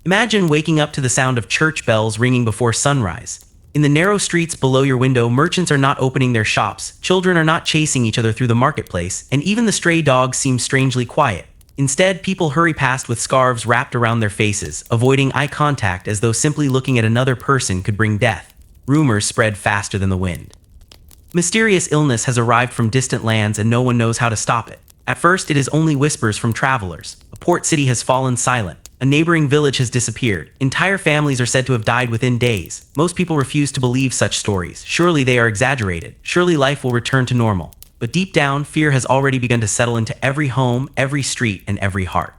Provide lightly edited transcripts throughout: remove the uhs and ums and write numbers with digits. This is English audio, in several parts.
Imagine waking up to the sound of church bells ringing before sunrise. In the narrow streets below your window, merchants are not opening their shops, children are not chasing each other through the marketplace, and even the stray dogs seem strangely quiet. Instead, people hurry past with scarves wrapped around their faces, avoiding eye contact as though simply looking at another person could bring death. Rumors spread faster than the wind. Mysterious illness has arrived from distant lands and no one knows how to stop it. At first, it is only whispers from travelers. A port city has fallen silent. A neighboring village has disappeared. Entire families are said to have died within days. Most people refuse to believe such stories. Surely they are exaggerated. Surely life will return to normal. But deep down, fear has already begun to settle into every home, every street, and every heart.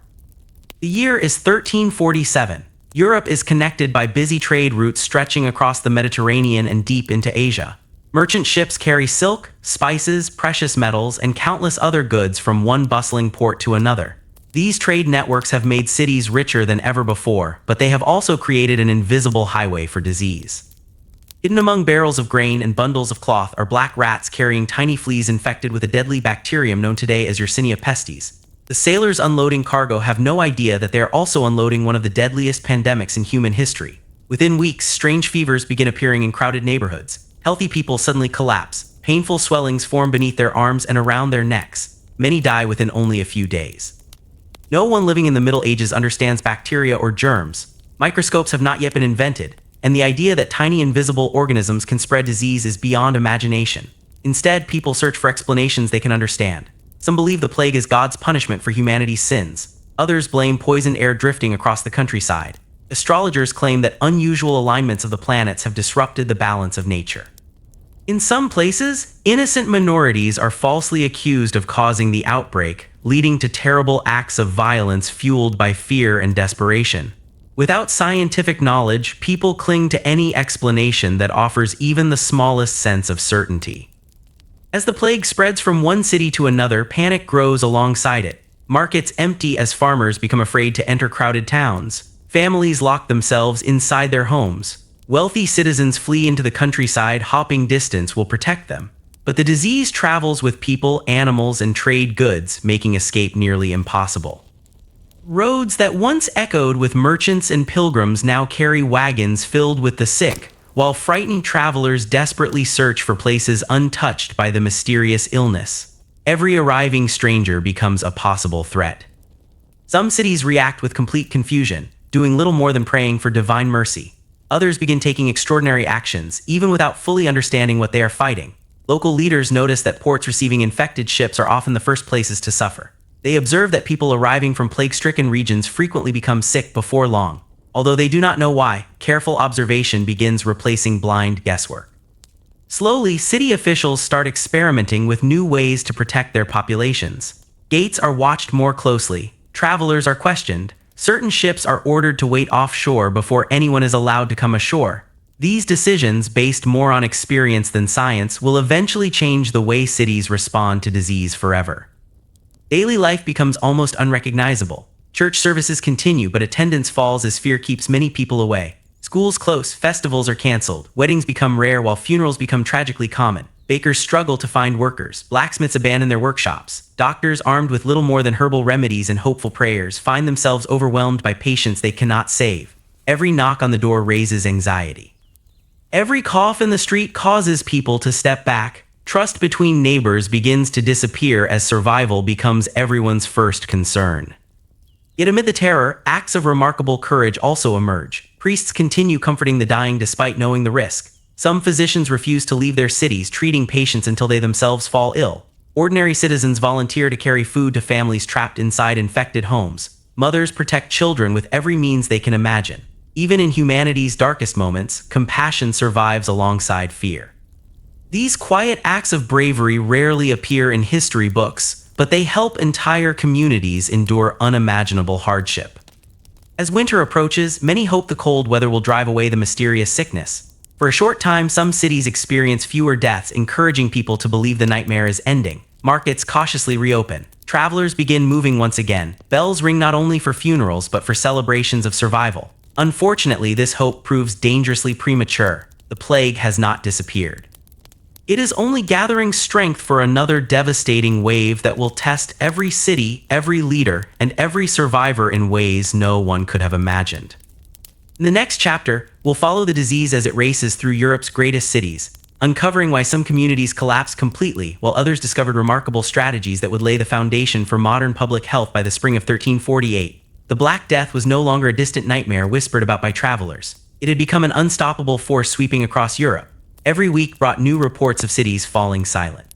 The year is 1347. Europe is connected by busy trade routes stretching across the Mediterranean and deep into Asia. Merchant ships carry silk, spices, precious metals, and countless other goods from one bustling port to another. These trade networks have made cities richer than ever before, but they have also created an invisible highway for disease. Hidden among barrels of grain and bundles of cloth are black rats carrying tiny fleas infected with a deadly bacterium known today as Yersinia pestis. The sailors unloading cargo have no idea that they are also unloading one of the deadliest pandemics in human history. Within weeks, strange fevers begin appearing in crowded neighborhoods. Healthy people suddenly collapse. Painful swellings form beneath their arms and around their necks. Many die within only a few days. No one living in the Middle Ages understands bacteria or germs. Microscopes have not yet been invented, and the idea that tiny invisible organisms can spread disease is beyond imagination. Instead, people search for explanations they can understand. Some believe the plague is God's punishment for humanity's sins. Others blame poisoned air drifting across the countryside. Astrologers claim that unusual alignments of the planets have disrupted the balance of nature. In some places, innocent minorities are falsely accused of causing the outbreak, leading to terrible acts of violence fueled by fear and desperation. Without scientific knowledge, people cling to any explanation that offers even the smallest sense of certainty. As the plague spreads from one city to another, panic grows alongside it. Markets empty as farmers become afraid to enter crowded towns. Families lock themselves inside their homes. Wealthy citizens flee into the countryside, hoping distance will protect them. But the disease travels with people, animals, and trade goods, making escape nearly impossible. Roads that once echoed with merchants and pilgrims now carry wagons filled with the sick, while frightened travelers desperately search for places untouched by the mysterious illness. Every arriving stranger becomes a possible threat. Some cities react with complete confusion, doing little more than praying for divine mercy. Others begin taking extraordinary actions, even without fully understanding what they are fighting. Local leaders notice that ports receiving infected ships are often the first places to suffer. They observe that people arriving from plague-stricken regions frequently become sick before long. Although they do not know why, careful observation begins replacing blind guesswork. Slowly, city officials start experimenting with new ways to protect their populations. Gates are watched more closely, travelers are questioned, certain ships are ordered to wait offshore before anyone is allowed to come ashore. These decisions, based more on experience than science, will eventually change the way cities respond to disease forever. Daily life becomes almost unrecognizable. Church services continue, but attendance falls as fear keeps many people away. Schools close, festivals are canceled, weddings become rare while funerals become tragically common. Bakers struggle to find workers, blacksmiths abandon their workshops. Doctors, armed with little more than herbal remedies and hopeful prayers, find themselves overwhelmed by patients they cannot save. Every knock on the door raises anxiety. Every cough in the street causes people to step back. Trust between neighbors begins to disappear as survival becomes everyone's first concern. Yet amid the terror, acts of remarkable courage also emerge. Priests continue comforting the dying despite knowing the risk. Some physicians refuse to leave their cities, treating patients until they themselves fall ill. Ordinary citizens volunteer to carry food to families trapped inside infected homes. Mothers protect children with every means they can imagine. Even in humanity's darkest moments, compassion survives alongside fear. These quiet acts of bravery rarely appear in history books, but they help entire communities endure unimaginable hardship. As winter approaches, many hope the cold weather will drive away the mysterious sickness. For a short time, some cities experience fewer deaths, encouraging people to believe the nightmare is ending. Markets cautiously reopen. Travelers begin moving once again. Bells ring not only for funerals, but for celebrations of survival. Unfortunately, this hope proves dangerously premature. The plague has not disappeared. It is only gathering strength for another devastating wave that will test every city, every leader, and every survivor in ways no one could have imagined. In the next chapter, we'll follow the disease as it races through Europe's greatest cities, uncovering why some communities collapsed completely while others discovered remarkable strategies that would lay the foundation for modern public health by the spring of 1348. The Black Death was no longer a distant nightmare whispered about by travelers. It had become an unstoppable force sweeping across Europe. Every week brought new reports of cities falling silent.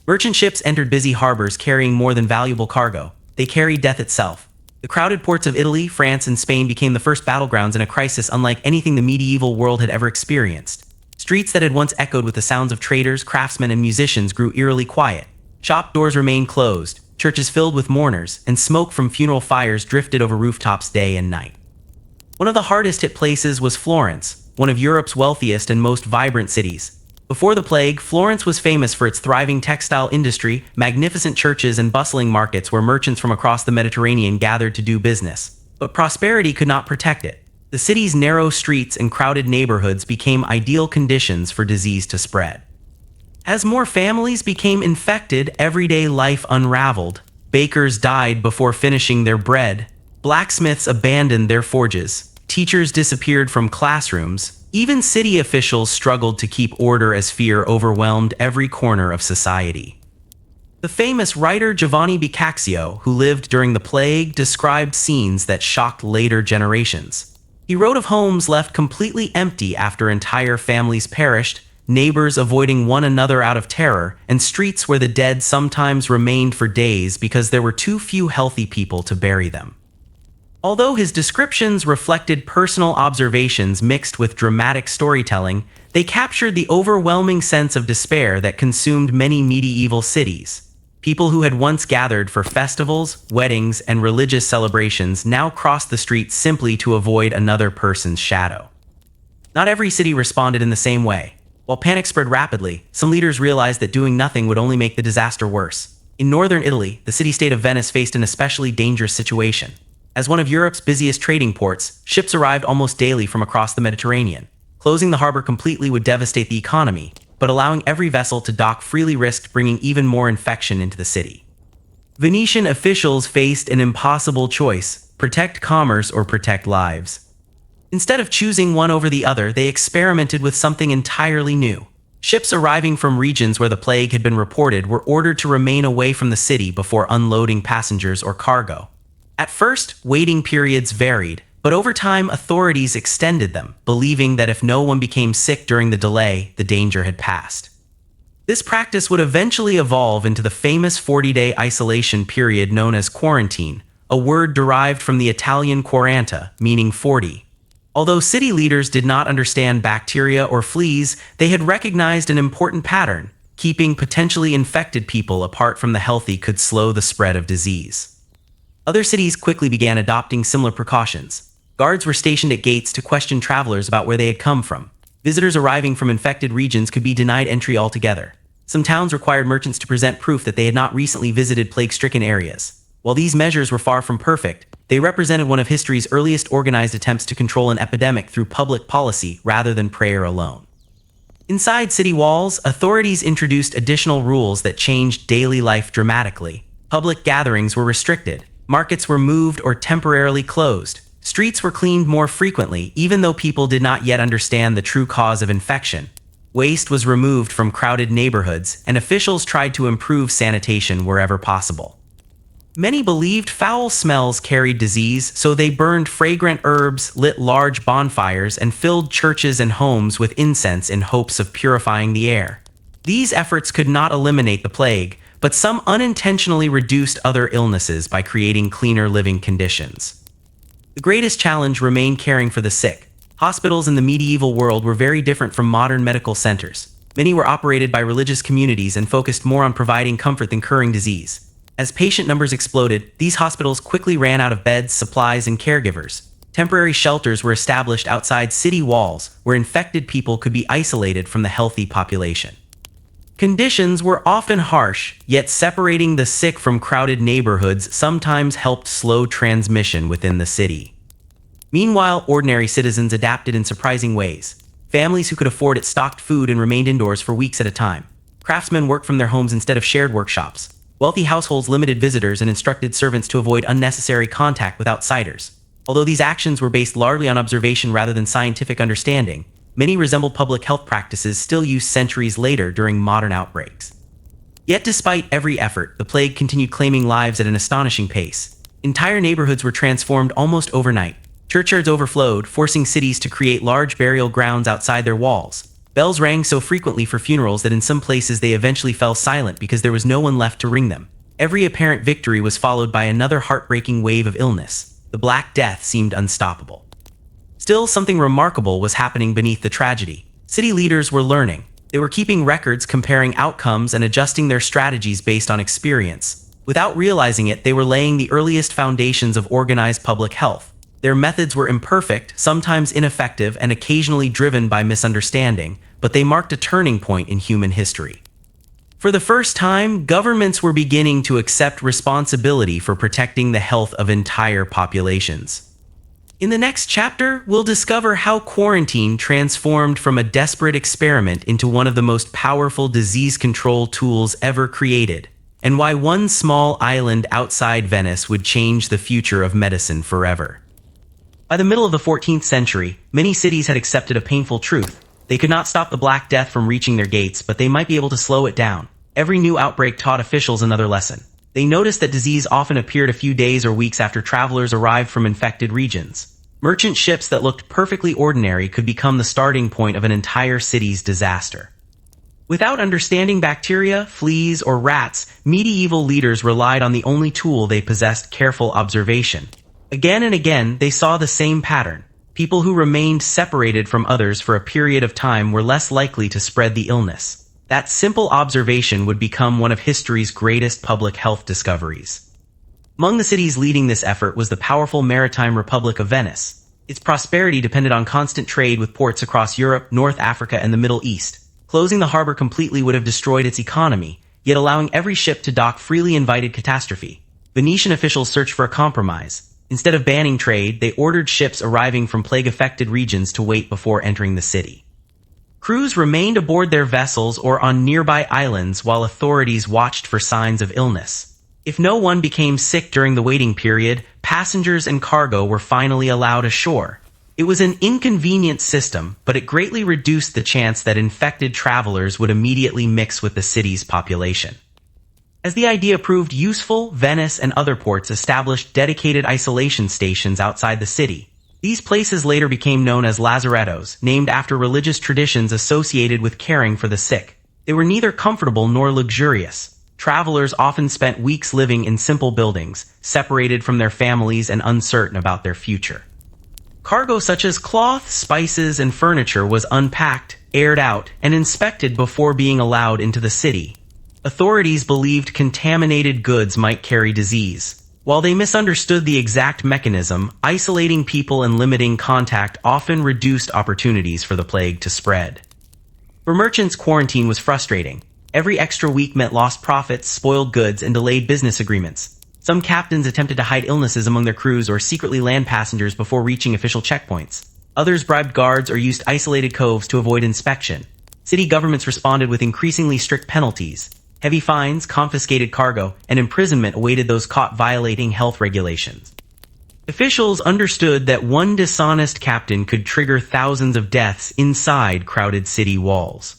Merchant ships entered busy harbors carrying more than valuable cargo. They carried death itself. The crowded ports of Italy, France, and Spain became the first battlegrounds in a crisis unlike anything the medieval world had ever experienced. Streets that had once echoed with the sounds of traders, craftsmen, and musicians grew eerily quiet. Shop doors remained closed, churches filled with mourners, and smoke from funeral fires drifted over rooftops day and night. One of the hardest hit places was Florence, one of Europe's wealthiest and most vibrant cities. Before the plague, Florence was famous for its thriving textile industry, magnificent churches, and bustling markets where merchants from across the Mediterranean gathered to do business. But prosperity could not protect it. The city's narrow streets and crowded neighborhoods became ideal conditions for disease to spread. As more families became infected, everyday life unraveled. Bakers died before finishing their bread. Blacksmiths abandoned their forges. Teachers disappeared from classrooms. Even city officials struggled to keep order as fear overwhelmed every corner of society. The famous writer Giovanni Boccaccio, who lived during the plague, described scenes that shocked later generations. He wrote of homes left completely empty after entire families perished, neighbors avoiding one another out of terror, and streets where the dead sometimes remained for days because there were too few healthy people to bury them. Although his descriptions reflected personal observations mixed with dramatic storytelling, they captured the overwhelming sense of despair that consumed many medieval cities. People who had once gathered for festivals, weddings, and religious celebrations now crossed the streets simply to avoid another person's shadow. Not every city responded in the same way. While panic spread rapidly, some leaders realized that doing nothing would only make the disaster worse. In northern Italy, the city-state of Venice faced an especially dangerous situation. As one of Europe's busiest trading ports, ships arrived almost daily from across the Mediterranean. Closing the harbor completely would devastate the economy, but allowing every vessel to dock freely risked bringing even more infection into the city. Venetian officials faced an impossible choice: protect commerce or protect lives. Instead of choosing one over the other, they experimented with something entirely new. Ships arriving from regions where the plague had been reported were ordered to remain away from the city before unloading passengers or cargo. At first, waiting periods varied, but over time authorities extended them, believing that if no one became sick during the delay, the danger had passed. This practice would eventually evolve into the famous 40-day isolation period known as quarantine, a word derived from the Italian quaranta, meaning 40. Although city leaders did not understand bacteria or fleas, they had recognized an important pattern: keeping potentially infected people apart from the healthy could slow the spread of disease. Other cities quickly began adopting similar precautions. Guards were stationed at gates to question travelers about where they had come from. Visitors arriving from infected regions could be denied entry altogether. Some towns required merchants to present proof that they had not recently visited plague-stricken areas. While these measures were far from perfect, they represented one of history's earliest organized attempts to control an epidemic through public policy rather than prayer alone. Inside city walls, authorities introduced additional rules that changed daily life dramatically. Public gatherings were restricted. Markets were moved or temporarily closed. Streets were cleaned more frequently, even though people did not yet understand the true cause of infection. Waste was removed from crowded neighborhoods, and officials tried to improve sanitation wherever possible. Many believed foul smells carried disease, so they burned fragrant herbs, lit large bonfires, and filled churches and homes with incense in hopes of purifying the air. These efforts could not eliminate the plague, but some unintentionally reduced other illnesses by creating cleaner living conditions. The greatest challenge remained caring for the sick. Hospitals in the medieval world were very different from modern medical centers. Many were operated by religious communities and focused more on providing comfort than curing disease. As patient numbers exploded, these hospitals quickly ran out of beds, supplies, and caregivers. Temporary shelters were established outside city walls where infected people could be isolated from the healthy population. Conditions were often harsh, yet separating the sick from crowded neighborhoods sometimes helped slow transmission within the city. Meanwhile, ordinary citizens adapted in surprising ways. Families who could afford it stocked food and remained indoors for weeks at a time. Craftsmen worked from their homes instead of shared workshops. Wealthy households limited visitors and instructed servants to avoid unnecessary contact with outsiders. Although these actions were based largely on observation rather than scientific understanding, many resembled public health practices still used centuries later during modern outbreaks. Yet despite every effort, the plague continued claiming lives at an astonishing pace. Entire neighborhoods were transformed almost overnight. Churchyards overflowed, forcing cities to create large burial grounds outside their walls. Bells rang so frequently for funerals that in some places they eventually fell silent because there was no one left to ring them. Every apparent victory was followed by another heartbreaking wave of illness. The Black Death seemed unstoppable. Still, something remarkable was happening beneath the tragedy. City leaders were learning. They were keeping records, comparing outcomes, and adjusting their strategies based on experience. Without realizing it, they were laying the earliest foundations of organized public health. Their methods were imperfect, sometimes ineffective, and occasionally driven by misunderstanding, but they marked a turning point in human history. For the first time, governments were beginning to accept responsibility for protecting the health of entire populations. In the next chapter, we'll discover how quarantine transformed from a desperate experiment into one of the most powerful disease control tools ever created, and why one small island outside Venice would change the future of medicine forever. By the middle of the 14th century, many cities had accepted a painful truth. They could not stop the Black Death from reaching their gates, but they might be able to slow it down. Every new outbreak taught officials another lesson. They noticed that disease often appeared a few days or weeks after travelers arrived from infected regions. Merchant ships that looked perfectly ordinary could become the starting point of an entire city's disaster. Without understanding bacteria, fleas, or rats, medieval leaders relied on the only tool they possessed: careful observation. Again and again, they saw the same pattern. People who remained separated from others for a period of time were less likely to spread the illness. That simple observation would become one of history's greatest public health discoveries. Among the cities leading this effort was the powerful maritime Republic of Venice. Its prosperity depended on constant trade with ports across Europe, North Africa, and the Middle East. Closing the harbor completely would have destroyed its economy, yet allowing every ship to dock freely invited catastrophe. Venetian officials searched for a compromise. Instead of banning trade, they ordered ships arriving from plague-affected regions to wait before entering the city. Crews remained aboard their vessels or on nearby islands while authorities watched for signs of illness. If no one became sick during the waiting period, passengers and cargo were finally allowed ashore. It was an inconvenient system, but it greatly reduced the chance that infected travelers would immediately mix with the city's population. As the idea proved useful, Venice and other ports established dedicated isolation stations outside the city. These places later became known as lazarettos, named after religious traditions associated with caring for the sick. They were neither comfortable nor luxurious. Travelers often spent weeks living in simple buildings, separated from their families and uncertain about their future. Cargo such as cloth, spices, and furniture was unpacked, aired out, and inspected before being allowed into the city. Authorities believed contaminated goods might carry disease. While they misunderstood the exact mechanism, isolating people and limiting contact often reduced opportunities for the plague to spread. For merchants, quarantine was frustrating. Every extra week meant lost profits, spoiled goods, and delayed business agreements. Some captains attempted to hide illnesses among their crews or secretly land passengers before reaching official checkpoints. Others bribed guards or used isolated coves to avoid inspection. City governments responded with increasingly strict penalties. Heavy fines, confiscated cargo, and imprisonment awaited those caught violating health regulations. Officials understood that one dishonest captain could trigger thousands of deaths inside crowded city walls.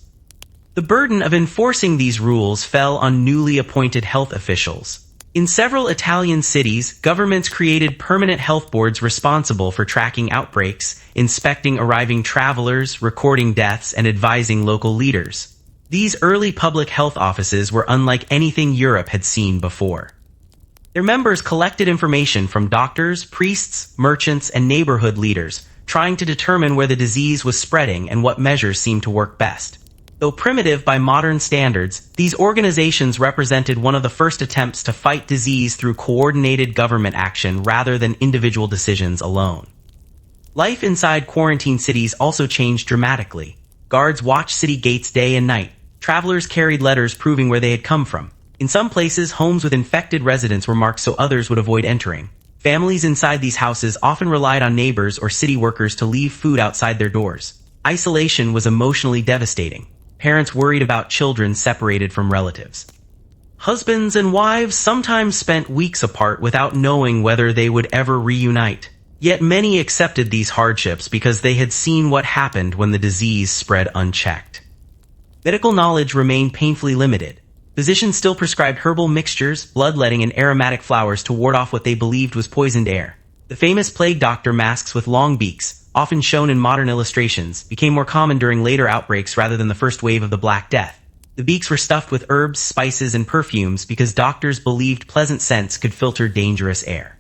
The burden of enforcing these rules fell on newly appointed health officials. In several Italian cities, governments created permanent health boards responsible for tracking outbreaks, inspecting arriving travelers, recording deaths, and advising local leaders. These early public health offices were unlike anything Europe had seen before. Their members collected information from doctors, priests, merchants, and neighborhood leaders, trying to determine where the disease was spreading and what measures seemed to work best. Though primitive by modern standards, these organizations represented one of the first attempts to fight disease through coordinated government action rather than individual decisions alone. Life inside quarantine cities also changed dramatically. Guards watched city gates day and night. Travelers carried letters proving where they had come from. In some places, homes with infected residents were marked so others would avoid entering. Families inside these houses often relied on neighbors or city workers to leave food outside their doors. Isolation was emotionally devastating. Parents worried about children separated from relatives. Husbands and wives sometimes spent weeks apart without knowing whether they would ever reunite. Yet many accepted these hardships because they had seen what happened when the disease spread unchecked. Medical knowledge remained painfully limited. Physicians still prescribed herbal mixtures, bloodletting, and aromatic flowers to ward off what they believed was poisoned air. The famous plague doctor masks with long beaks, often shown in modern illustrations, became more common during later outbreaks rather than the first wave of the Black Death. The beaks were stuffed with herbs, spices, and perfumes because doctors believed pleasant scents could filter dangerous air.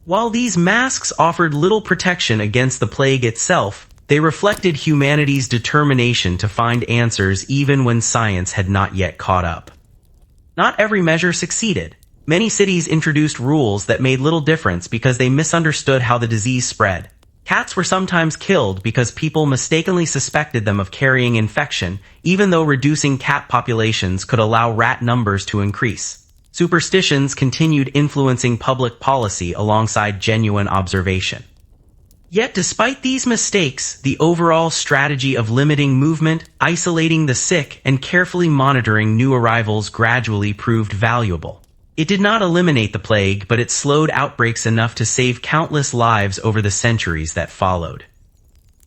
While these masks offered little protection against the plague itself, they reflected humanity's determination to find answers even when science had not yet caught up. Not every measure succeeded. Many cities introduced rules that made little difference because they misunderstood how the disease spread. Cats were sometimes killed because people mistakenly suspected them of carrying infection, even though reducing cat populations could allow rat numbers to increase. Superstitions continued influencing public policy alongside genuine observation. Yet despite these mistakes, the overall strategy of limiting movement, isolating the sick, and carefully monitoring new arrivals gradually proved valuable. It did not eliminate the plague, but it slowed outbreaks enough to save countless lives over the centuries that followed.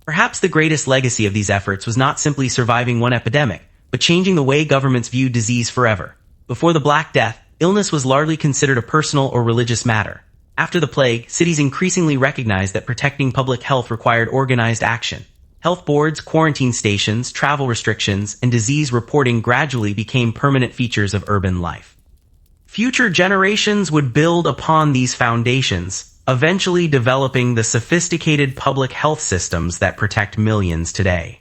Perhaps the greatest legacy of these efforts was not simply surviving one epidemic, but changing the way governments viewed disease forever. Before the Black Death, illness was largely considered a personal or religious matter. After the plague, cities increasingly recognized that protecting public health required organized action. Health boards, quarantine stations, travel restrictions, and disease reporting gradually became permanent features of urban life. Future generations would build upon these foundations, eventually developing the sophisticated public health systems that protect millions today.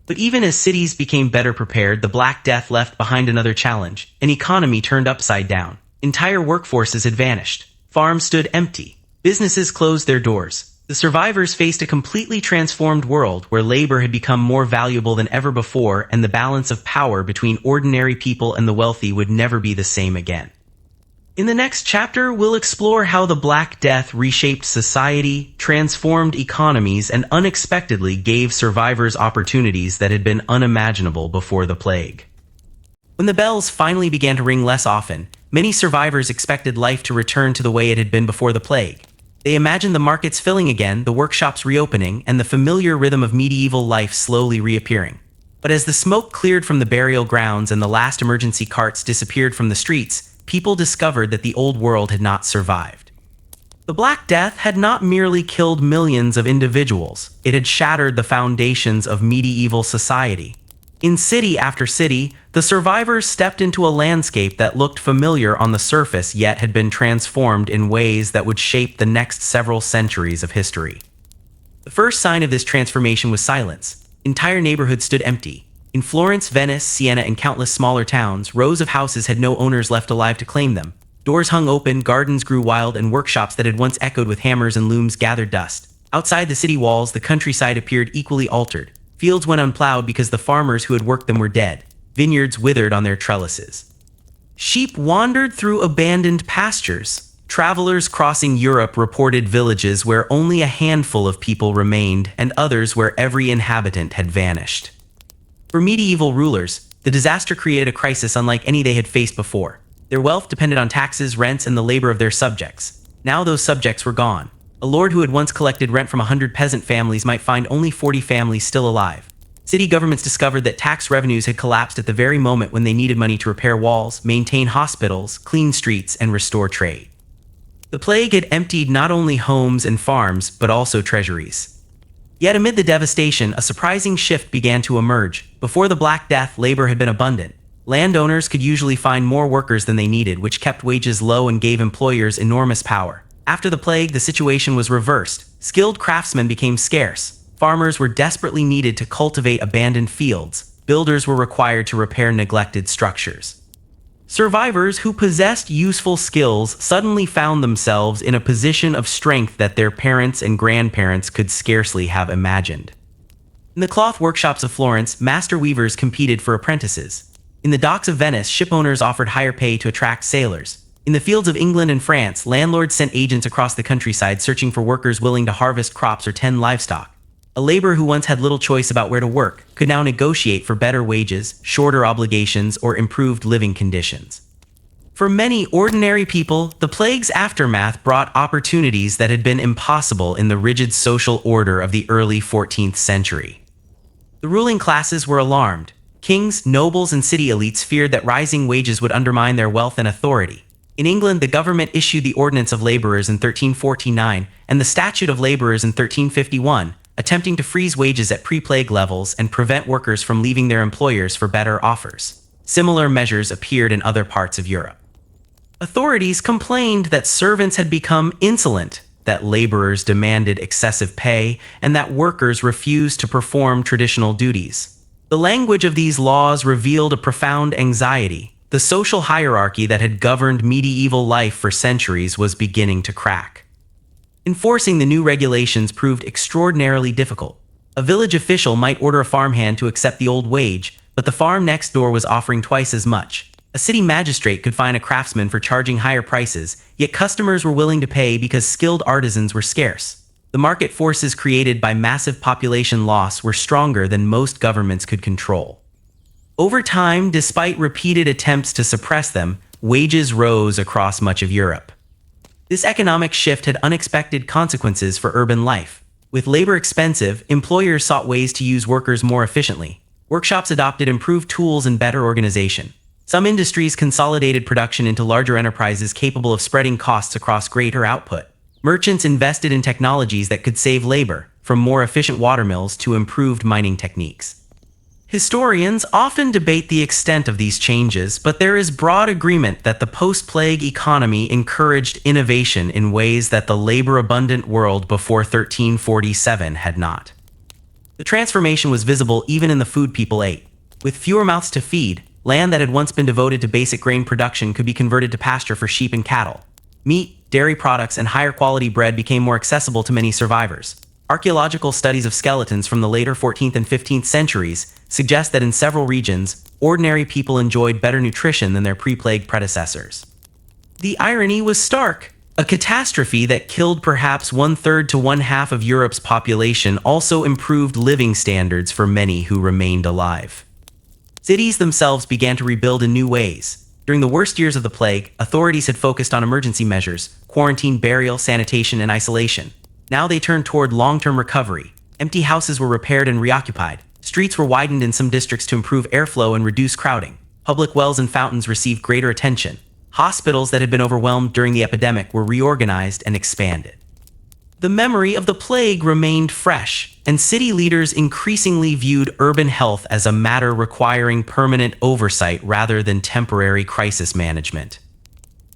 But even as cities became better prepared, the Black Death left behind another challenge. An economy turned upside down. Entire workforces had vanished. Farms stood empty. Businesses closed their doors. The survivors faced a completely transformed world where labor had become more valuable than ever before, and the balance of power between ordinary people and the wealthy would never be the same again. In the next chapter, we'll explore how the Black Death reshaped society, transformed economies, and unexpectedly gave survivors opportunities that had been unimaginable before the plague. When the bells finally began to ring less often, many survivors expected life to return to the way it had been before the plague. They imagined the markets filling again, the workshops reopening, and the familiar rhythm of medieval life slowly reappearing. But as the smoke cleared from the burial grounds and the last emergency carts disappeared from the streets, people discovered that the old world had not survived. The Black Death had not merely killed millions of individuals, it had shattered the foundations of medieval society. In city after city, the survivors stepped into a landscape that looked familiar on the surface yet had been transformed in ways that would shape the next several centuries of history. The first sign of this transformation was silence. Entire neighborhoods stood empty. In Florence, Venice, Siena, and countless smaller towns, rows of houses had no owners left alive to claim them. Doors hung open, gardens grew wild, and workshops that had once echoed with hammers and looms gathered dust. Outside the city walls, the countryside appeared equally altered. Fields went unplowed because the farmers who had worked them were dead. Vineyards withered on their trellises. Sheep wandered through abandoned pastures. Travelers crossing Europe reported villages where only a handful of people remained, and others where every inhabitant had vanished. For medieval rulers, the disaster created a crisis unlike any they had faced before. Their wealth depended on taxes, rents, and the labor of their subjects. Now those subjects were gone. A lord who had once collected rent from 100 peasant families might find only 40 families still alive. City governments discovered that tax revenues had collapsed at the very moment when they needed money to repair walls, maintain hospitals, clean streets, and restore trade. The plague had emptied not only homes and farms, but also treasuries. Yet amid the devastation, a surprising shift began to emerge. Before the Black Death, labor had been abundant. Landowners could usually find more workers than they needed, which kept wages low and gave employers enormous power. After the plague, the situation was reversed. Skilled craftsmen became scarce. Farmers were desperately needed to cultivate abandoned fields. Builders were required to repair neglected structures. Survivors who possessed useful skills suddenly found themselves in a position of strength that their parents and grandparents could scarcely have imagined. In the cloth workshops of Florence, master weavers competed for apprentices. In the docks of Venice, shipowners offered higher pay to attract sailors. In the fields of England and France, landlords sent agents across the countryside searching for workers willing to harvest crops or tend livestock. A laborer who once had little choice about where to work could now negotiate for better wages, shorter obligations, or improved living conditions. For many ordinary people, the plague's aftermath brought opportunities that had been impossible in the rigid social order of the early 14th century. The ruling classes were alarmed. Kings, nobles, and city elites feared that rising wages would undermine their wealth and authority. In England, the government issued the Ordinance of Labourers in 1349 and the Statute of Labourers in 1351, attempting to freeze wages at pre-plague levels and prevent workers from leaving their employers for better offers. Similar measures appeared in other parts of Europe. Authorities complained that servants had become insolent, that laborers demanded excessive pay, and that workers refused to perform traditional duties. The language of these laws revealed a profound anxiety. The social hierarchy that had governed medieval life for centuries was beginning to crack. Enforcing the new regulations proved extraordinarily difficult. A village official might order a farmhand to accept the old wage, but the farm next door was offering twice as much. A city magistrate could fine a craftsman for charging higher prices, yet customers were willing to pay because skilled artisans were scarce. The market forces created by massive population loss were stronger than most governments could control. Over time, despite repeated attempts to suppress them, wages rose across much of Europe. This economic shift had unexpected consequences for urban life. With labor expensive, employers sought ways to use workers more efficiently. Workshops adopted improved tools and better organization. Some industries consolidated production into larger enterprises capable of spreading costs across greater output. Merchants invested in technologies that could save labor, from more efficient watermills to improved mining techniques. Historians often debate the extent of these changes, but there is broad agreement that the post-plague economy encouraged innovation in ways that the labor-abundant world before 1347 had not. The transformation was visible even in the food people ate. With fewer mouths to feed, land that had once been devoted to basic grain production could be converted to pasture for sheep and cattle. Meat, dairy products, and higher quality bread became more accessible to many survivors. Archaeological studies of skeletons from the later 14th and 15th centuries suggest that in several regions, ordinary people enjoyed better nutrition than their pre-plague predecessors. The irony was stark. A catastrophe that killed perhaps 1/3 to 1/2 of Europe's population also improved living standards for many who remained alive. Cities themselves began to rebuild in new ways. During the worst years of the plague, authorities had focused on emergency measures: quarantine, burial, sanitation, and isolation. Now they turned toward long-term recovery. Empty houses were repaired and reoccupied. Streets were widened in some districts to improve airflow and reduce crowding. Public wells and fountains received greater attention. Hospitals that had been overwhelmed during the epidemic were reorganized and expanded. The memory of the plague remained fresh, and city leaders increasingly viewed urban health as a matter requiring permanent oversight rather than temporary crisis management.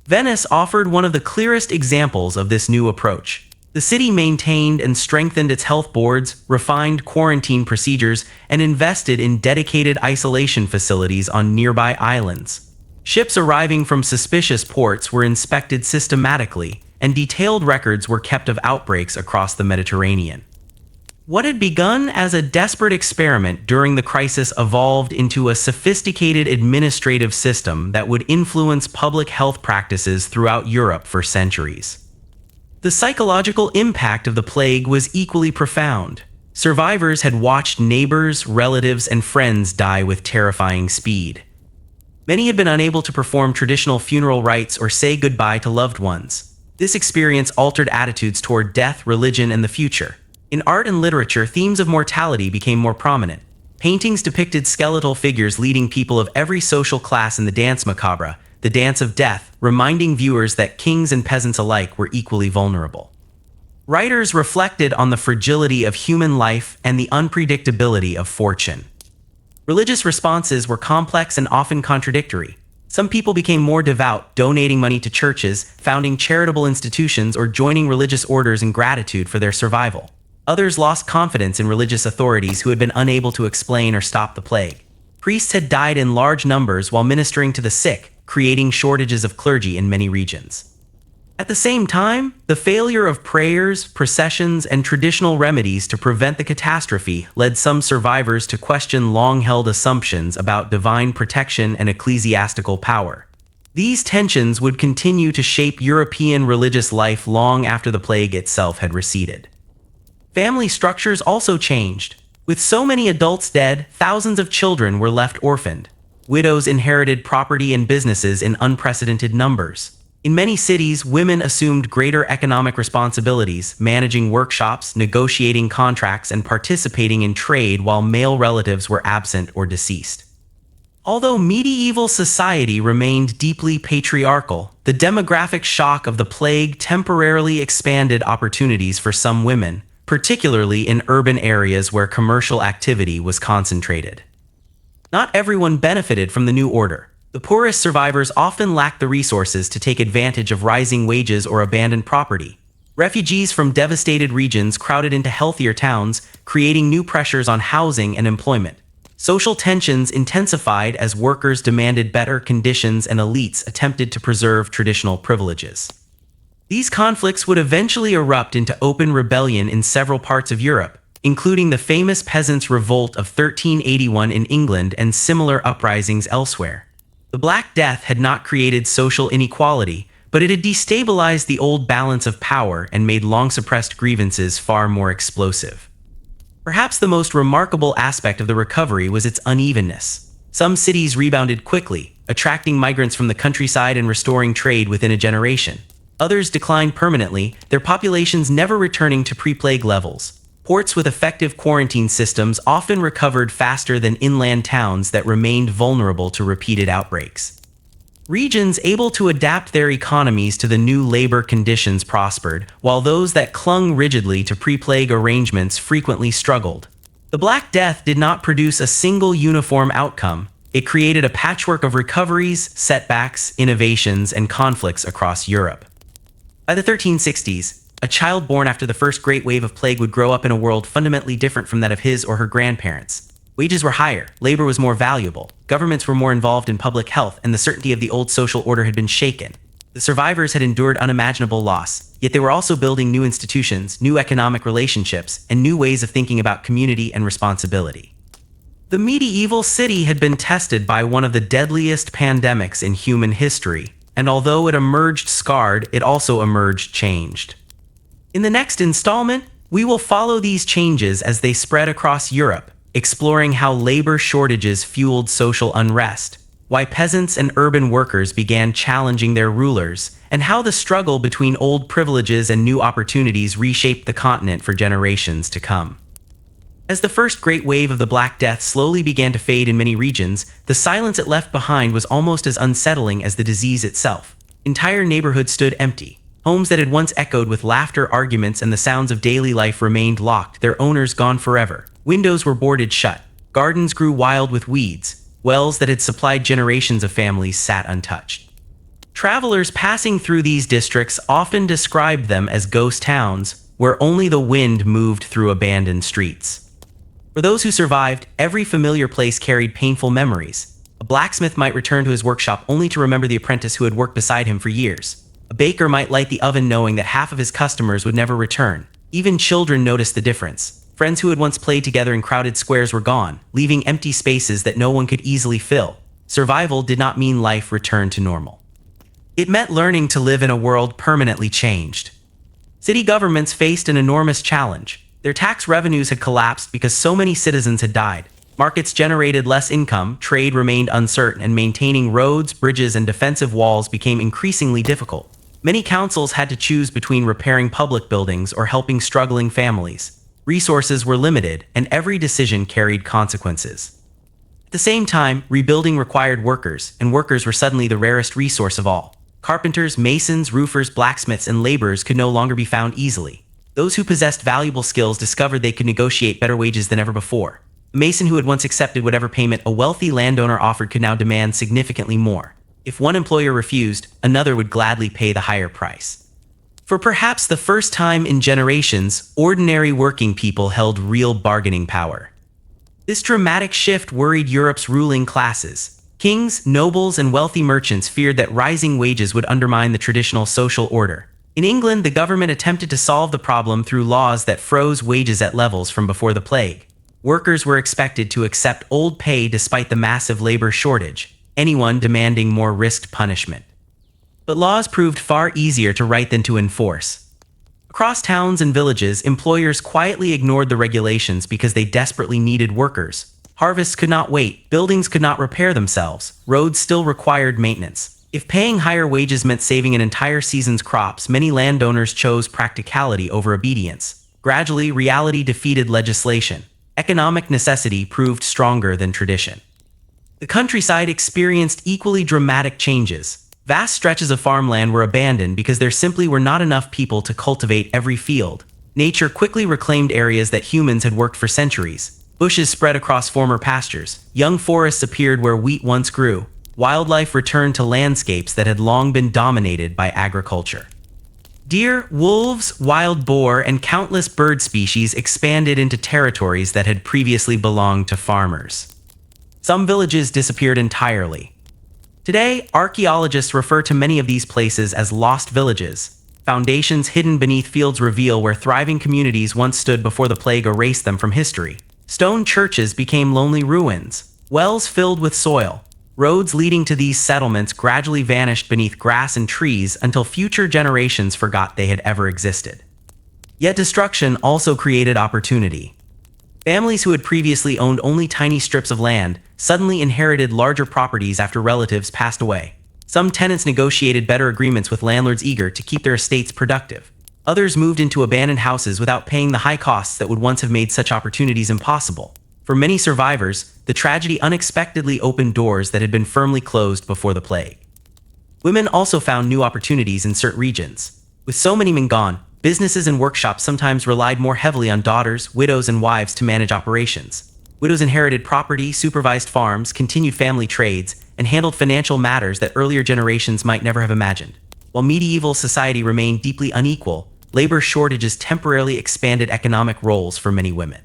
Venice offered one of the clearest examples of this new approach. The city maintained and strengthened its health boards, refined quarantine procedures, and invested in dedicated isolation facilities on nearby islands. Ships arriving from suspicious ports were inspected systematically, and detailed records were kept of outbreaks across the Mediterranean. What had begun as a desperate experiment during the crisis evolved into a sophisticated administrative system that would influence public health practices throughout Europe for centuries. The psychological impact of the plague was equally profound. Survivors had watched neighbors, relatives, and friends die with terrifying speed. Many had been unable to perform traditional funeral rites or say goodbye to loved ones. This experience altered attitudes toward death, religion, and the future. In art and literature, themes of mortality became more prominent. Paintings depicted skeletal figures leading people of every social class in the dance macabre, the dance of death, reminding viewers that kings and peasants alike were equally vulnerable. Writers reflected on the fragility of human life and the unpredictability of fortune. Religious responses were complex and often contradictory. Some people became more devout, donating money to churches, founding charitable institutions, or joining religious orders in gratitude for their survival. Others lost confidence in religious authorities who had been unable to explain or stop the plague. Priests had died in large numbers while ministering to the sick, creating shortages of clergy in many regions. At the same time, the failure of prayers, processions, and traditional remedies to prevent the catastrophe led some survivors to question long-held assumptions about divine protection and ecclesiastical power. These tensions would continue to shape European religious life long after the plague itself had receded. Family structures also changed. With so many adults dead, thousands of children were left orphaned. Widows inherited property and businesses in unprecedented numbers. In many cities, women assumed greater economic responsibilities, managing workshops, negotiating contracts, and participating in trade while male relatives were absent or deceased. Although medieval society remained deeply patriarchal, the demographic shock of the plague temporarily expanded opportunities for some women, particularly in urban areas where commercial activity was concentrated. Not everyone benefited from the new order. The poorest survivors often lacked the resources to take advantage of rising wages or abandoned property. Refugees from devastated regions crowded into healthier towns, creating new pressures on housing and employment. Social tensions intensified as workers demanded better conditions and elites attempted to preserve traditional privileges. These conflicts would eventually erupt into open rebellion in several parts of Europe, including the famous Peasants' Revolt of 1381 in England and similar uprisings elsewhere. The Black Death had not created social inequality, but it had destabilized the old balance of power and made long-suppressed grievances far more explosive. Perhaps the most remarkable aspect of the recovery was its unevenness. Some cities rebounded quickly, attracting migrants from the countryside and restoring trade within a generation. Others declined permanently, their populations never returning to pre-plague levels. Ports with effective quarantine systems often recovered faster than inland towns that remained vulnerable to repeated outbreaks. Regions able to adapt their economies to the new labor conditions prospered, while those that clung rigidly to pre-plague arrangements frequently struggled. The Black Death did not produce a single uniform outcome. It created a patchwork of recoveries, setbacks, innovations, and conflicts across Europe. By the 1360s, a child born after the first great wave of plague would grow up in a world fundamentally different from that of his or her grandparents. Wages were higher, labor was more valuable, governments were more involved in public health, and the certainty of the old social order had been shaken. The survivors had endured unimaginable loss, yet they were also building new institutions, new economic relationships, and new ways of thinking about community and responsibility. The medieval city had been tested by one of the deadliest pandemics in human history, and although it emerged scarred, it also emerged changed. In the next installment, we will follow these changes as they spread across Europe, exploring how labor shortages fueled social unrest, why peasants and urban workers began challenging their rulers, and how the struggle between old privileges and new opportunities reshaped the continent for generations to come. As the first great wave of the Black Death slowly began to fade in many regions, the silence it left behind was almost as unsettling as the disease itself. Entire neighborhoods stood empty. Homes that had once echoed with laughter, arguments, and the sounds of daily life remained locked, their owners gone forever. Windows were boarded shut. Gardens grew wild with weeds. Wells that had supplied generations of families sat untouched. Travelers passing through these districts often described them as ghost towns, where only the wind moved through abandoned streets. For those who survived, every familiar place carried painful memories. A blacksmith might return to his workshop only to remember the apprentice who had worked beside him for years. A baker might light the oven knowing that half of his customers would never return. Even children noticed the difference. Friends who had once played together in crowded squares were gone, leaving empty spaces that no one could easily fill. Survival did not mean life returned to normal. It meant learning to live in a world permanently changed. City governments faced an enormous challenge. Their tax revenues had collapsed because so many citizens had died. Markets generated less income, trade remained uncertain, and maintaining roads, bridges, and defensive walls became increasingly difficult. Many councils had to choose between repairing public buildings or helping struggling families. Resources were limited, and every decision carried consequences. At the same time, rebuilding required workers, and workers were suddenly the rarest resource of all. Carpenters, masons, roofers, blacksmiths, and laborers could no longer be found easily. Those who possessed valuable skills discovered they could negotiate better wages than ever before. A mason who had once accepted whatever payment a wealthy landowner offered could now demand significantly more. If one employer refused, another would gladly pay the higher price. For perhaps the first time in generations, ordinary working people held real bargaining power. This dramatic shift worried Europe's ruling classes. Kings, nobles, and wealthy merchants feared that rising wages would undermine the traditional social order. In England, the government attempted to solve the problem through laws that froze wages at levels from before the plague. Workers were expected to accept old pay despite the massive labor shortage. Anyone demanding more risked punishment. But laws proved far easier to write than to enforce. Across towns and villages, employers quietly ignored the regulations because they desperately needed workers. Harvests could not wait, buildings could not repair themselves, roads still required maintenance. If paying higher wages meant saving an entire season's crops, many landowners chose practicality over obedience. Gradually, reality defeated legislation. Economic necessity proved stronger than tradition. The countryside experienced equally dramatic changes. Vast stretches of farmland were abandoned because there simply were not enough people to cultivate every field. Nature quickly reclaimed areas that humans had worked for centuries. Bushes spread across former pastures. Young forests appeared where wheat once grew. Wildlife returned to landscapes that had long been dominated by agriculture. Deer, wolves, wild boar, and countless bird species expanded into territories that had previously belonged to farmers. Some villages disappeared entirely. Today, archaeologists refer to many of these places as lost villages. Foundations hidden beneath fields reveal where thriving communities once stood before the plague erased them from history. Stone churches became lonely ruins, wells filled with soil. Roads leading to these settlements gradually vanished beneath grass and trees until future generations forgot they had ever existed. Yet destruction also created opportunity. Families who had previously owned only tiny strips of land suddenly inherited larger properties after relatives passed away. Some tenants negotiated better agreements with landlords eager to keep their estates productive. Others moved into abandoned houses without paying the high costs that would once have made such opportunities impossible. For many survivors, the tragedy unexpectedly opened doors that had been firmly closed before the plague. Women also found new opportunities in certain regions. With so many men gone, businesses and workshops sometimes relied more heavily on daughters, widows, and wives to manage operations. Widows inherited property, supervised farms, continued family trades, and handled financial matters that earlier generations might never have imagined. While medieval society remained deeply unequal, labor shortages temporarily expanded economic roles for many women.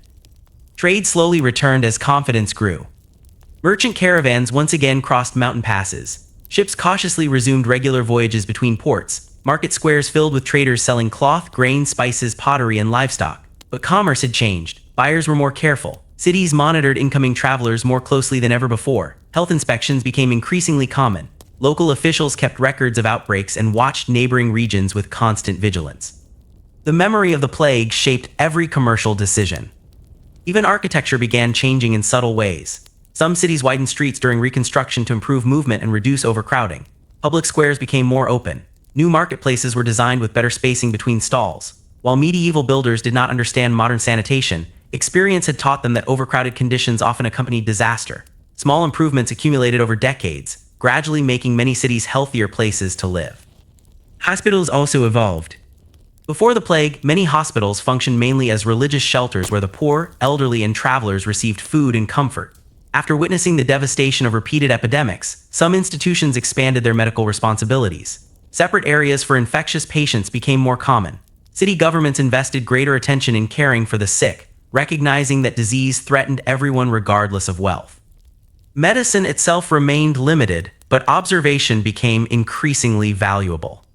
Trade slowly returned as confidence grew. Merchant caravans once again crossed mountain passes. Ships cautiously resumed regular voyages between ports. Market squares filled with traders selling cloth, grain, spices, pottery, and livestock. But commerce had changed. Buyers were more careful. Cities monitored incoming travelers more closely than ever before. Health inspections became increasingly common. Local officials kept records of outbreaks and watched neighboring regions with constant vigilance. The memory of the plague shaped every commercial decision. Even architecture began changing in subtle ways. Some cities widened streets during reconstruction to improve movement and reduce overcrowding. Public squares became more open. New marketplaces were designed with better spacing between stalls. While medieval builders did not understand modern sanitation, experience had taught them that overcrowded conditions often accompanied disaster. Small improvements accumulated over decades, gradually making many cities healthier places to live. Hospitals also evolved. Before the plague, many hospitals functioned mainly as religious shelters where the poor, elderly, and travelers received food and comfort. After witnessing the devastation of repeated epidemics, some institutions expanded their medical responsibilities. Separate areas for infectious patients became more common. City governments invested greater attention in caring for the sick, recognizing that disease threatened everyone regardless of wealth. Medicine itself remained limited, but observation became increasingly valuable.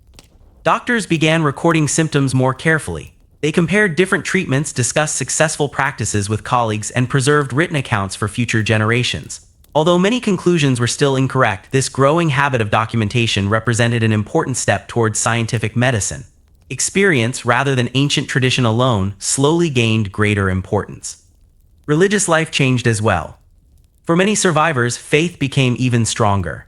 Doctors began recording symptoms more carefully. They compared different treatments, discussed successful practices with colleagues, and preserved written accounts for future generations. Although many conclusions were still incorrect, this growing habit of documentation represented an important step towards scientific medicine. Experience, rather than ancient tradition alone, slowly gained greater importance. Religious life changed as well. For many survivors, faith became even stronger.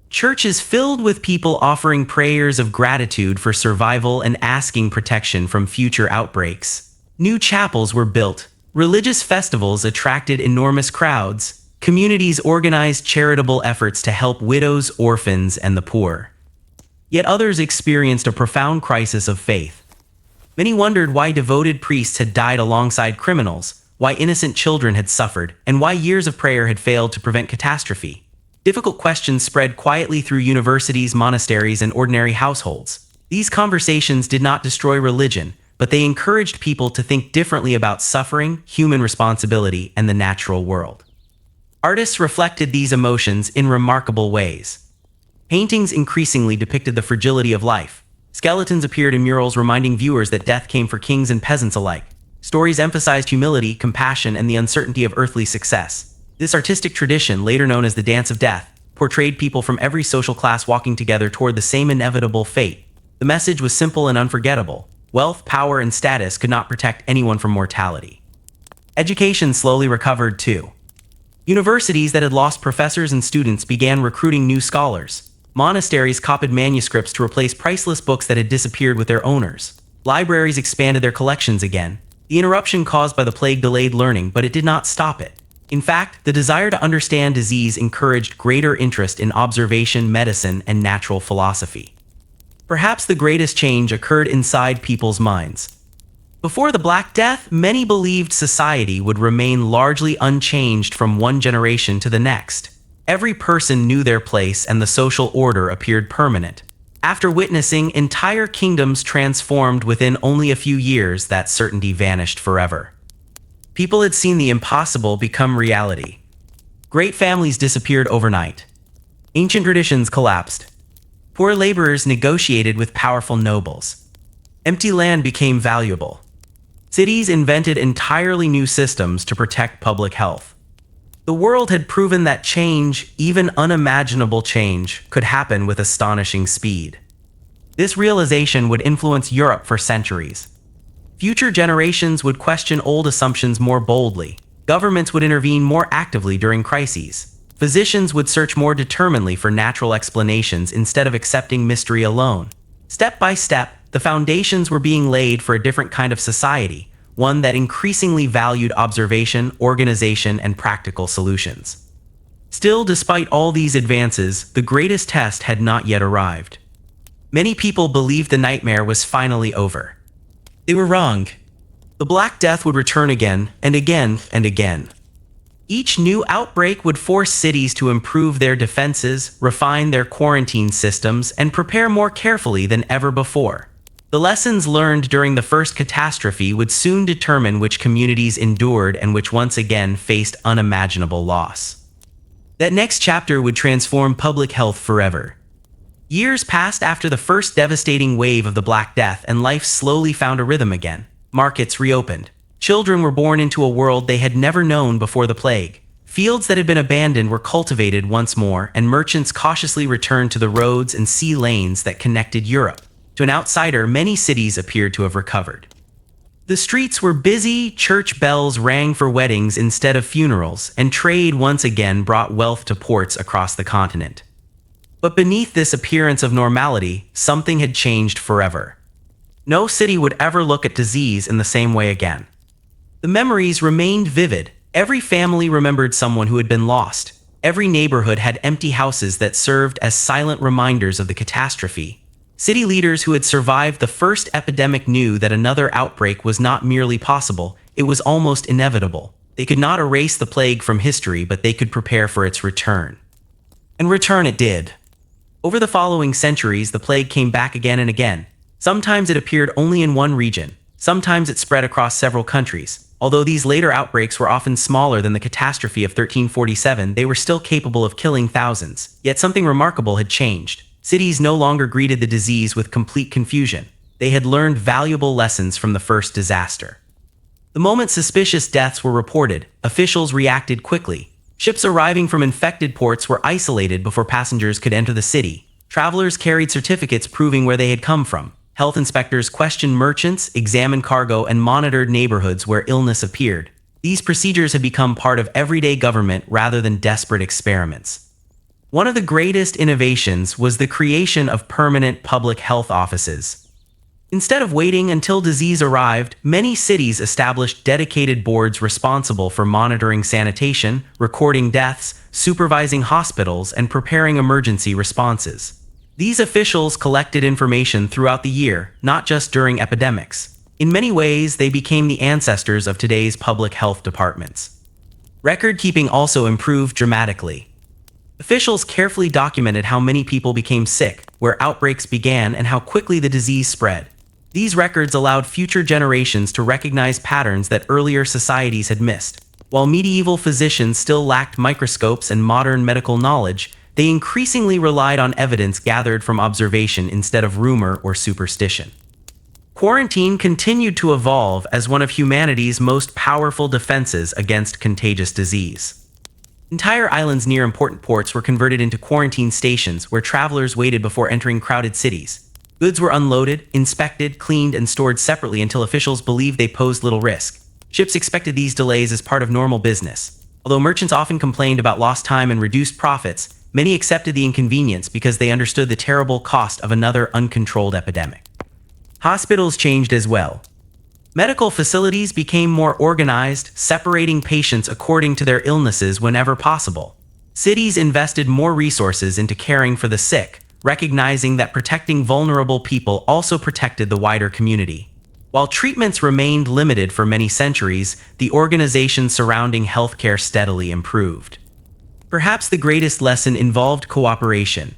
Churches filled with people offering prayers of gratitude for survival and asking protection from future outbreaks. New chapels were built. Religious festivals attracted enormous crowds. Communities organized charitable efforts to help widows, orphans, and the poor. Yet others experienced a profound crisis of faith. Many wondered why devoted priests had died alongside criminals, why innocent children had suffered, and why years of prayer had failed to prevent catastrophe. Difficult questions spread quietly through universities, monasteries, and ordinary households. These conversations did not destroy religion, but they encouraged people to think differently about suffering, human responsibility, and the natural world. Artists reflected these emotions in remarkable ways. Paintings increasingly depicted the fragility of life. Skeletons appeared in murals reminding viewers that death came for kings and peasants alike. Stories emphasized humility, compassion, and the uncertainty of earthly success. This artistic tradition, later known as the Dance of Death, portrayed people from every social class walking together toward the same inevitable fate. The message was simple and unforgettable. Wealth, power, and status could not protect anyone from mortality. Education slowly recovered too. Universities that had lost professors and students began recruiting new scholars. Monasteries copied manuscripts to replace priceless books that had disappeared with their owners. Libraries expanded their collections again. The interruption caused by the plague delayed learning, but it did not stop it. In fact, the desire to understand disease encouraged greater interest in observation, medicine, and natural philosophy. Perhaps the greatest change occurred inside people's minds. Before the Black Death, many believed society would remain largely unchanged from one generation to the next. Every person knew their place and the social order appeared permanent. After witnessing entire kingdoms transformed within only a few years, that certainty vanished forever. People had seen the impossible become reality. Great families disappeared overnight. Ancient traditions collapsed. Poor laborers negotiated with powerful nobles. Empty land became valuable. Cities invented entirely new systems to protect public health. The world had proven that change, even unimaginable change, could happen with astonishing speed. This realization would influence Europe for centuries. Future generations would question old assumptions more boldly. Governments would intervene more actively during crises. Physicians would search more determinedly for natural explanations instead of accepting mystery alone. Step by step, the foundations were being laid for a different kind of society, one that increasingly valued observation, organization, and practical solutions. Still, despite all these advances, the greatest test had not yet arrived. Many people believed the nightmare was finally over. They were wrong. The Black Death would return again, and again, and again. Each new outbreak would force cities to improve their defenses, refine their quarantine systems, and prepare more carefully than ever before. The lessons learned during the first catastrophe would soon determine which communities endured and which once again faced unimaginable loss. That next chapter would transform public health forever. Years passed after the first devastating wave of the Black Death, and life slowly found a rhythm again. Markets reopened. Children were born into a world they had never known before the plague. Fields that had been abandoned were cultivated once more, and merchants cautiously returned to the roads and sea lanes that connected Europe. To an outsider, many cities appeared to have recovered. The streets were busy, church bells rang for weddings instead of funerals, and trade once again brought wealth to ports across the continent. But beneath this appearance of normality, something had changed forever. No city would ever look at disease in the same way again. The memories remained vivid. Every family remembered someone who had been lost. Every neighborhood had empty houses that served as silent reminders of the catastrophe. City leaders who had survived the first epidemic knew that another outbreak was not merely possible, it was almost inevitable. They could not erase the plague from history, but they could prepare for its return. And return it did. Over the following centuries, the plague came back again and again. Sometimes it appeared only in one region. Sometimes it spread across several countries. Although these later outbreaks were often smaller than the catastrophe of 1347, they were still capable of killing thousands. Yet something remarkable had changed. Cities no longer greeted the disease with complete confusion. They had learned valuable lessons from the first disaster. The moment suspicious deaths were reported, officials reacted quickly. Ships arriving from infected ports were isolated before passengers could enter the city. Travelers carried certificates proving where they had come from. Health inspectors questioned merchants, examined cargo, and monitored neighborhoods where illness appeared. These procedures had become part of everyday government rather than desperate experiments. One of the greatest innovations was the creation of permanent public health offices. Instead of waiting until disease arrived, many cities established dedicated boards responsible for monitoring sanitation, recording deaths, supervising hospitals, and preparing emergency responses. These officials collected information throughout the year, not just during epidemics. In many ways, they became the ancestors of today's public health departments. Record-keeping also improved dramatically. Officials carefully documented how many people became sick, where outbreaks began, and how quickly the disease spread. These records allowed future generations to recognize patterns that earlier societies had missed. While medieval physicians still lacked microscopes and modern medical knowledge, they increasingly relied on evidence gathered from observation instead of rumor or superstition. Quarantine continued to evolve as one of humanity's most powerful defenses against contagious disease. Entire islands near important ports were converted into quarantine stations where travelers waited before entering crowded cities. Goods were unloaded, inspected, cleaned, and stored separately until officials believed they posed little risk. Ships expected these delays as part of normal business. Although merchants often complained about lost time and reduced profits, many accepted the inconvenience because they understood the terrible cost of another uncontrolled epidemic. Hospitals changed as well. Medical facilities became more organized, separating patients according to their illnesses whenever possible. Cities invested more resources into caring for the sick, recognizing that protecting vulnerable people also protected the wider community. While treatments remained limited for many centuries, the organization surrounding healthcare steadily improved. Perhaps the greatest lesson involved cooperation.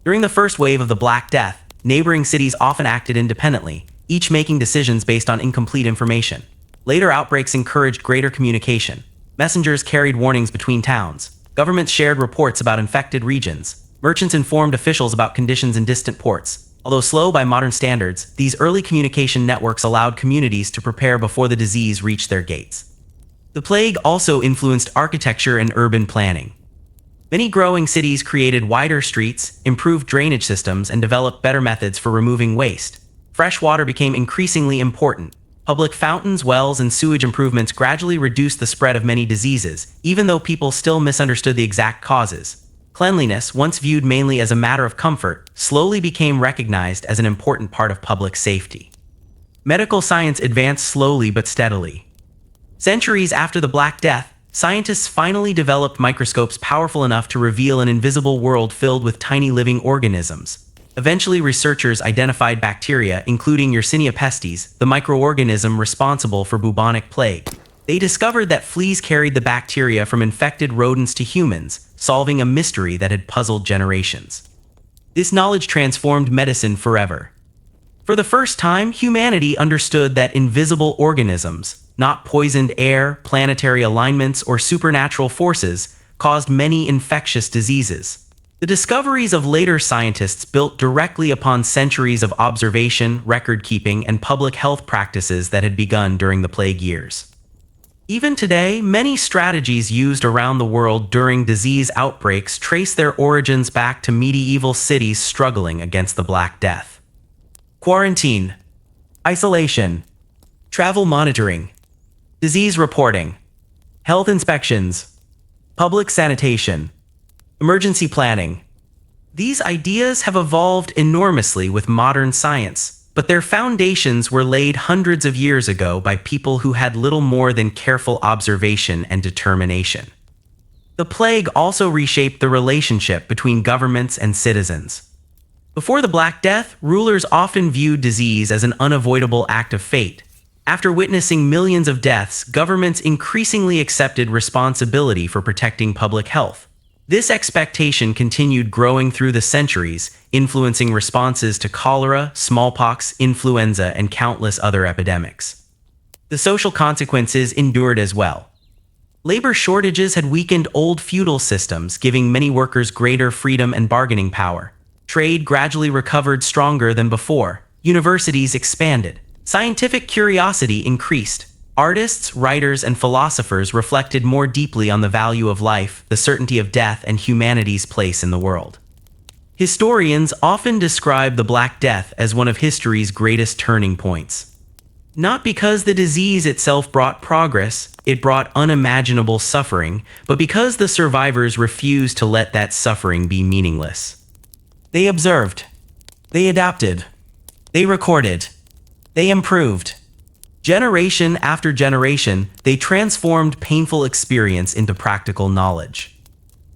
During the first wave of the Black Death, neighboring cities often acted independently, each making decisions based on incomplete information. Later outbreaks encouraged greater communication. Messengers carried warnings between towns. Governments shared reports about infected regions. Merchants informed officials about conditions in distant ports. Although slow by modern standards, these early communication networks allowed communities to prepare before the disease reached their gates. The plague also influenced architecture and urban planning. Many growing cities created wider streets, improved drainage systems, and developed better methods for removing waste. Fresh water became increasingly important. Public fountains, wells, and sewage improvements gradually reduced the spread of many diseases, even though people still misunderstood the exact causes. Cleanliness, once viewed mainly as a matter of comfort, slowly became recognized as an important part of public safety. Medical science advanced slowly but steadily. Centuries after the Black Death, scientists finally developed microscopes powerful enough to reveal an invisible world filled with tiny living organisms. Eventually, researchers identified bacteria, including Yersinia pestis, the microorganism responsible for bubonic plague. They discovered that fleas carried the bacteria from infected rodents to humans, solving a mystery that had puzzled generations. This knowledge transformed medicine forever. For the first time, humanity understood that invisible organisms, not poisoned air, planetary alignments, or supernatural forces, caused many infectious diseases. The discoveries of later scientists built directly upon centuries of observation, record-keeping, and public health practices that had begun during the plague years. Even today, many strategies used around the world during disease outbreaks trace their origins back to medieval cities struggling against the Black Death. Quarantine, isolation, travel monitoring, disease reporting, health inspections, public sanitation, emergency planning. These ideas have evolved enormously with modern science, but their foundations were laid hundreds of years ago by people who had little more than careful observation and determination. The plague also reshaped the relationship between governments and citizens. Before the Black Death, rulers often viewed disease as an unavoidable act of fate. After witnessing millions of deaths, governments increasingly accepted responsibility for protecting public health. This expectation continued growing through the centuries, influencing responses to cholera, smallpox, influenza, and countless other epidemics. The social consequences endured as well. Labor shortages had weakened old feudal systems, giving many workers greater freedom and bargaining power. Trade gradually recovered stronger than before. Universities expanded. Scientific curiosity increased. Artists, writers, and philosophers reflected more deeply on the value of life, the certainty of death, and humanity's place in the world. Historians often describe the Black Death as one of history's greatest turning points. Not because the disease itself brought progress, it brought unimaginable suffering, but because the survivors refused to let that suffering be meaningless. They observed. They adapted. They recorded. They improved. Generation after generation, they transformed painful experience into practical knowledge.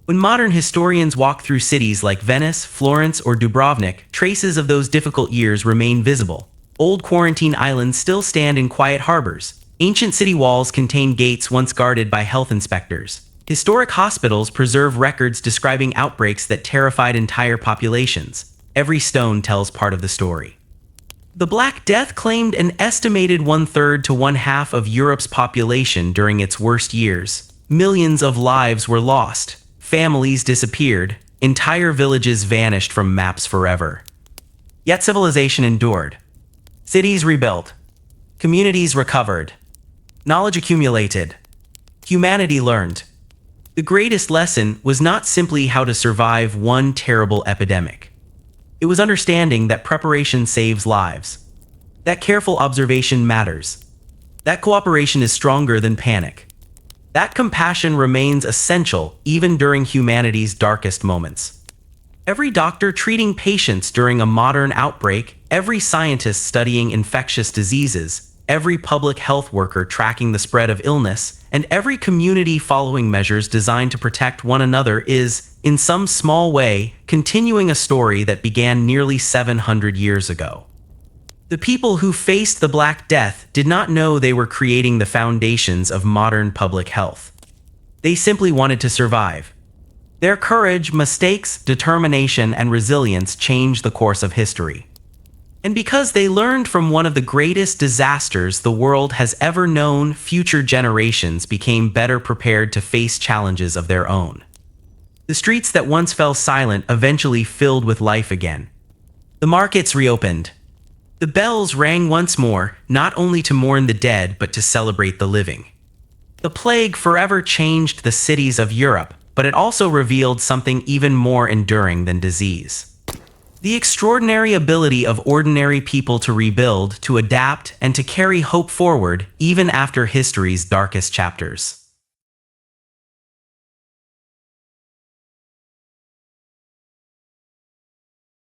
When modern historians walk through cities like Venice, Florence, or Dubrovnik, traces of those difficult years remain visible. Old quarantine islands still stand in quiet harbors. Ancient city walls contain gates once guarded by health inspectors. Historic hospitals preserve records describing outbreaks that terrified entire populations. Every stone tells part of the story. The Black Death claimed an estimated 1/3 to 1/2 of Europe's population during its worst years. Millions of lives were lost. Families disappeared. Entire villages vanished from maps forever. Yet civilization endured. Cities rebuilt. Communities recovered. Knowledge accumulated. Humanity learned. The greatest lesson was not simply how to survive one terrible epidemic. It was understanding that preparation saves lives, that careful observation matters, that cooperation is stronger than panic, That compassion remains essential even during humanity's darkest moments. Every doctor treating patients during a modern outbreak, every scientist studying infectious diseases, every public health worker tracking the spread of illness, and every community following measures designed to protect one another is, in some small way, continuing a story that began nearly 700 years ago. The people who faced the Black Death did not know they were creating the foundations of modern public health. They simply wanted to survive. Their courage, mistakes, determination, and resilience changed the course of history. And because they learned from one of the greatest disasters the world has ever known, future generations became better prepared to face challenges of their own. The streets that once fell silent eventually filled with life again. The markets reopened. The bells rang once more, not only to mourn the dead but to celebrate the living. The plague forever changed the cities of Europe, but it also revealed something even more enduring than disease. The extraordinary ability of ordinary people to rebuild, to adapt, and to carry hope forward, even after history's darkest chapters.